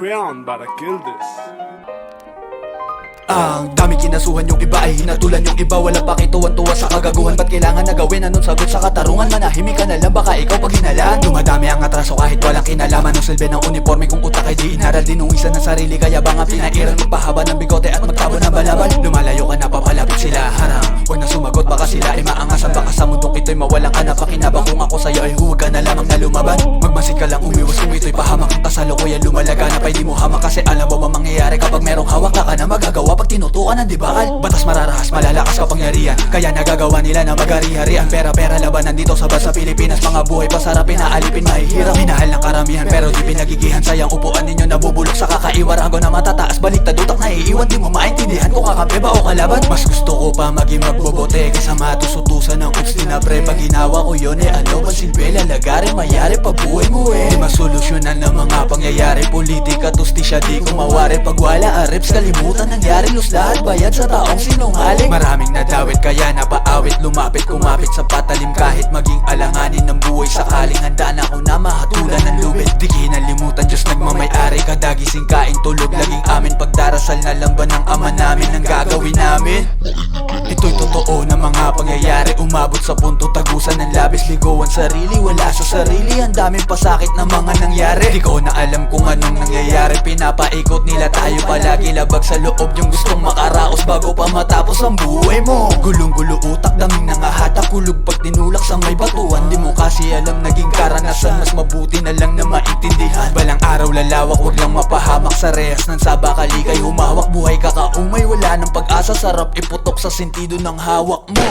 crown, but I kill this. Ang dami kinasuhan, yung iba ay hinatulan, yung iba wala pakituwan-tuwa sa kagaguhan. Ba't kailangan na gawin anong sagot sa katarungan? Manahimik ka na lang, baka ikaw pag hinalaan. Dumadami ang atraso kahit walang kinalaman. Ang silbi ng uniforme kung utak ay di inaral. Dinungisan ng sarili kaya ba nga pinairan? Magpahaba ng bigote at magtabo ng balaban. Lumalayo ka na, papalapit sila harang. Huwag na sumagot, baka sila ay maangasan. Baka sa mundong ito'y mawalan ka na pakinabang. Kung ako sa'yo ay huwag ka na lamang na lumaban. Magmasid ka lang, umiwas kung ito'y pahamak. Ang kasalukuyan lumalaga na pa'y di mo hamak. Kasi alam mo ba mangyayari kapag merong hawak ka na magagawa pag tinutukan ng dibakal. Batas mararahas, malalakas kapangyarihan. Kaya nagagawa nila na magari-harian. Pera-pera labanan dito sa bansa Pilipinas. Mga buhay pasarapin na alipin mahihirap. Minahal ng karamihan pero di pinagigihan. Sayang upuan ninyo nabubulok sa kakaiwarago na matataas. Baliktad utak na iiwan, di mo maintindihan kung kakampi ba o kalaban. Mas gusto ko pa maging magbobote kaysa matusutusan ng ups na pre. Pag ginawa ko yun ano ba silbi? Lalagari, mayari pag buhay mo Di masolusyonan ng mga pangyayari. Politika, tustisya, di kumawari. Pag wala arips, kalimutan nangyari. Lus lahat bayad sa taong sinungaling. Maraming nadawit kaya napaawit. Lumapit, kumapit sa patalim. Kahit maging alanganin ng buhay. Sakaling handa na ako na mahatulan ng lubid. Di kinalimutan, Diyos nagmamayari. Kadagising kain tulog laging amin. Pagdarasal na lamban ng ama namin ang gagawin namin. Ito'y totoo na mga pangyayari. Umabot sa punto tagusan ng labis. Ligawan sarili, wala sa sarili. Ang daming pasakit na mga nangyari. Di ko na alam kung anong nangyayari. Pinapaikot nila tayo palagi. Labag sa loob yung gustong makaraos bago pa matapos ang buhay mo. Gulong-gulo utak, daming nangahatak. Kulog pag tinulak sa may batuan. Di mo kasi alam naging karanasan. Mas mabuti na lang na maintindihan. Balang araw lalawak, huwag lang mapahamak. Sa rehas ng sabakali kay humawak. Buhay kakaumay, wala ng pag-asa. Sarap iputok sa sentido ng hawak mo.